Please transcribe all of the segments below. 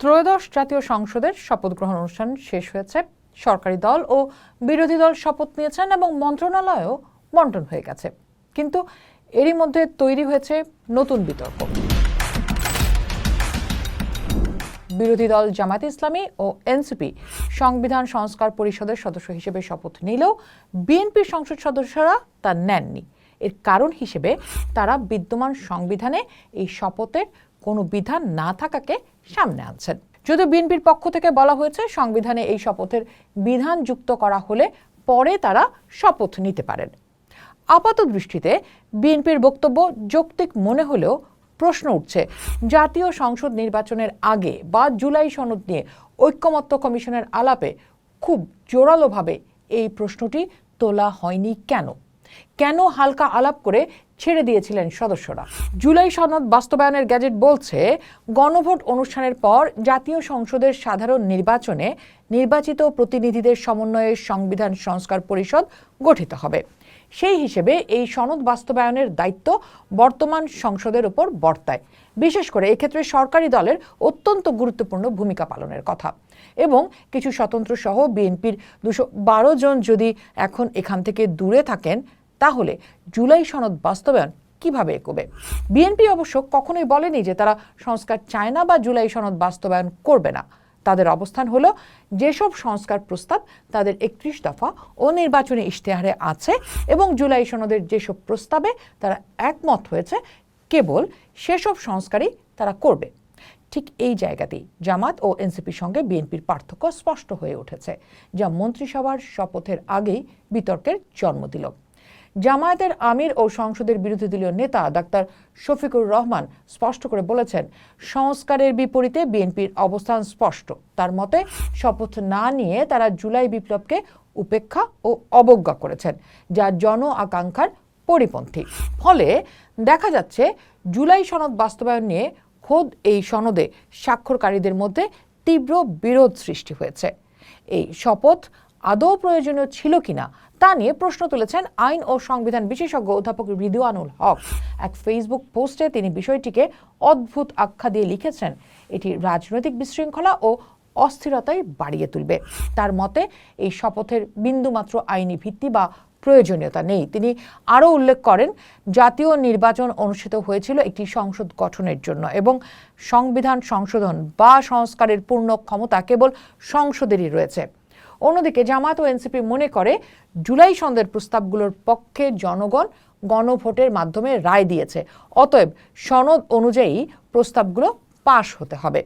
ত্রয়োদশ জাতীয় সংসদের শপথ গ্রহণ অনুষ্ঠান শেষ হয়েছে। সরকারি দল ও বিরোধী দল শপথ নিয়েছেন এবং মন্ত্রণালয়ও বণ্টন হয়ে গেছে। কিন্তু এরই মধ্যে তৈরি হয়েছে নতুন বিতর্ক। বিরোধী দল জামায়াতে ইসলামী ও এনসিপি সংবিধান সংস্কার পরিষদের সদস্য হিসেবে শপথ নিলেও বিএনপির সংসদ সদস্যরা তা নেননি। এর কারণ হিসেবে তারা বিদ্যমান সংবিধানে এই শপথের কোনো বিধান না থাকাকে সামনে আনছেন। যদিও বিএনপির পক্ষ থেকে বলা হয়েছে সংবিধানে এই শপথের বিধান যুক্ত করা হলে পরে তারা শপথ নিতে পারেন। আপাত দৃষ্টিতে বিএনপির বক্তব্য যৌক্তিক মনে হলেও প্রশ্ন উঠছে, জাতীয় সংসদ নির্বাচনের আগে বা জুলাই সনদ নিয়ে ঐকমত্য কমিশনের আলাপে খুব জোরালোভাবে এই প্রশ্নটি তোলা হয়নি কেন হালকা আলাপ করে ছেড়ে দিয়েছিলেন সদস্যরা? জুলাই সনদ বাস্তবায়নের গ্যাজেট বলছে, গণভোট অনুষ্ঠানের পর জাতীয় সংসদের সাধারণ নির্বাচনে নির্বাচিত প্রতিনিধিদের সমন্বয়ে সংবিধান সংস্কার পরিষদ গঠিত হবে। সেই হিসেবে এই সনদ বাস্তবায়নের দায়িত্ব বর্তমান সংসদের উপর বর্তায়। বিশেষ করে এক্ষেত্রে সরকারি দলের অত্যন্ত গুরুত্বপূর্ণ ভূমিকা পালনের কথা। এবং কিছু স্বতন্ত্র সহ বিএনপির 212 জন যদি এখন এখান থেকে দূরে থাকেন, তাহলে জুলাই সনদ বাস্তবায়ন কিভাবে এগোবে? বিএনপি অবশ্য কখনোই বলেনি যে তারা সংস্কার চায় না বা জুলাই সনদ বাস্তবায়ন করবে না। তাদের অবস্থান হলো, যেসব সংস্কার প্রস্তাব তাদের 31 দফা ও নির্বাচনী ইশতেহারে আছে এবং জুলাই সনদের যেসব প্রস্তাবে তারা একমত হয়েছে, কেবল সেসব সংস্কারই তারা করবে। ঠিক এই জায়গাতেই জামাত ও এনসিপির সঙ্গে বিএনপির পার্থক্য স্পষ্ট হয়ে উঠেছে, যা মন্ত্রিসভার শপথের আগেই বিতর্কের জন্ম দিল। জামায়াতের আমির ও সংসদের বিরোধী দলীয় নেতা ডাক্তার শফিকুর রহমান স্পষ্ট করে বলেছেন, সংস্কারের বিপরীতে বিএনপির অবস্থান স্পষ্ট। তার মতে, শপথ না নিয়ে তারা জুলাই বিপ্লবকে উপেক্ষা ও অবজ্ঞা করেছেন, যা জন আকাঙ্ক্ষার পরিপন্থী। ফলে দেখা যাচ্ছে জুলাই সনদ বাস্তবায়ন নিয়ে খোদ এই সনদে স্বাক্ষরকারীদের মধ্যে তীব্র বিরোধ সৃষ্টি হয়েছে। এই শপথ আদৌ প্রয়োজনীয় ছিল কিনা তা নিয়ে প্রশ্ন তুলেছেন আইন ও সংবিধান বিশেষজ্ঞ অধ্যাপক রিদওয়ানুল হক। এক ফেসবুক পোস্টে তিনি বিষয়টিকে অদ্ভুত আখ্যা দিয়ে লিখেছেন, এটি রাজনৈতিক বিশৃঙ্খলা ও অস্থিরতাই বাড়িয়ে তুলবে। তার মতে, এই শপথের বিন্দুমাত্র আইনি ভিত্তি বা প্রয়োজনীয়তা নেই। তিনি আরও উল্লেখ করেন, জাতীয় নির্বাচন অনুষ্ঠিত হয়েছিল একটি সংসদ গঠনের জন্য এবং সংবিধান সংশোধন বা সংস্কারের পূর্ণ ক্ষমতা কেবল সংসদেরই রয়েছে। অন্যদিকে জামায়াত ও এনসিপি মনে করে, জুলাই সনদের প্রস্তাবগুলোর পক্ষে জনগণ গণভোটের মাধ্যমে রায় দিয়েছে, অতএব সনদ অনুযায়ী প্রস্তাবগুলো পাশ হতে হবে।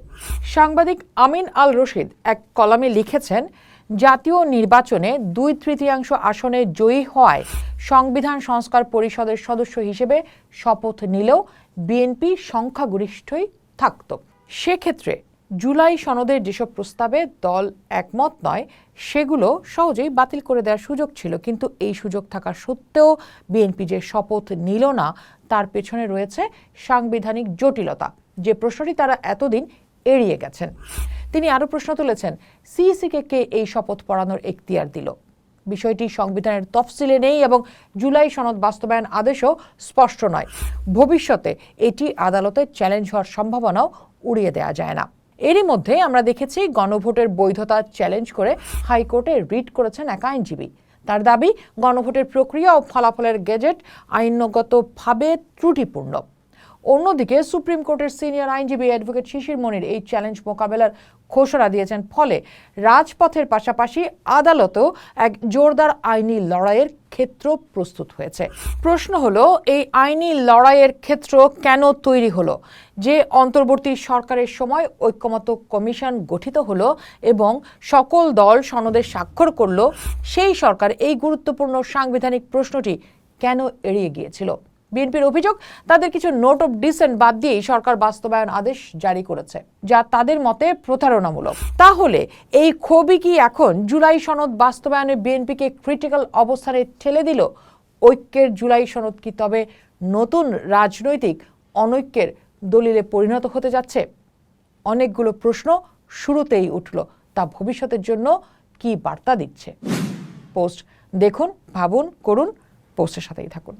সাংবাদিক আমিন আল রশিদ এক কলামে লিখেছেন, জাতীয় নির্বাচনে 2/3 আসনে জয়ী হওয়ায় সংবিধান সংস্কার পরিষদের সদস্য হিসেবে শপথ নিলেও বিএনপি সংখ্যাগরিষ্ঠই থাকত। সেক্ষেত্রে জুলাই সনদের যেসব প্রস্তাবে দল একমত নয়, সেগুলো সহজেই বাতিল করে দেওয়ার সুযোগ ছিল। কিন্তু এই সুযোগ থাকা সত্ত্বেও বিএনপি যে শপথ নিল না, তার পেছনে রয়েছে সাংবিধানিক জটিলতা, যে প্রশ্নটি তারা এতদিন এড়িয়ে গেছেন। তিনি আরও প্রশ্ন তুলেছেন, সিইসিকে কে এই শপথ পড়ানোর এখতিয়ার দিল? বিষয়টি সংবিধানের তফসিলে নেই এবং জুলাই সনদ বাস্তবায়ন আদেশও স্পষ্ট নয়। ভবিষ্যতে এটি আদালতে চ্যালেঞ্জ হওয়ার সম্ভাবনাও উড়িয়ে দেওয়া যায় না। এরই মধ্যে আমরা দেখেছি গণভোটের বৈধতা চ্যালেঞ্জ করে হাইকোর্টে রিট করেছেন এক আইনজীবী। তার দাবি, গণভোটের প্রক্রিয়া ও ফলাফলের গেজেট আইনগতভাবে ত্রুটিপূর্ণ। অন্যদিকে সুপ্রিম কোর্টের সিনিয়র আইনজীবী অ্যাডভোকেট শিশির মনির এই চ্যালেঞ্জ মোকাবেলার ঘোষণা দিয়েছেন। ফলে রাজপথের পাশাপাশি আদালতেও এক জোরদার আইনি লড়াইয়ের ক্ষেত্র প্রস্তুত হয়েছে। প্রশ্ন হলো, এই আইনি লড়াইয়ের ক্ষেত্র কেন তৈরি হলো? যে অন্তর্বর্তী সরকারের সময় ঐকমত্য কমিশন গঠিত হলো এবং সকল দল সনদে স্বাক্ষর করলো, সেই সরকার এই গুরুত্বপূর্ণ সাংবিধানিক প্রশ্নটি কেন এড়িয়ে গিয়েছিল? বিএনপির অভিযোগ, তাদের কিছু নোট অফ ডিসেন্ট বাদ দিয়েই সরকার বাস্তবায়ন আদেশ জারি করেছে, যা তাদের মতে প্রতারণামূলক। তাহলে এই ক্ষোভই কি এখন জুলাই সনদ বাস্তবায়নে বিএনপিকে ক্রিটিক্যাল অবস্থানে ঠেলে দিল? ঐক্যের জুলাই সনদ কি তবে নতুন রাজনৈতিক অনৈক্যের দলিলে পরিণত হতে যাচ্ছে? অনেকগুলো প্রশ্ন শুরুতেই উঠল, তা ভবিষ্যতের জন্য কি বার্তা দিচ্ছে? পোস্ট দেখুন, ভাবুন, করুন। পোস্টের সাথেই থাকুন।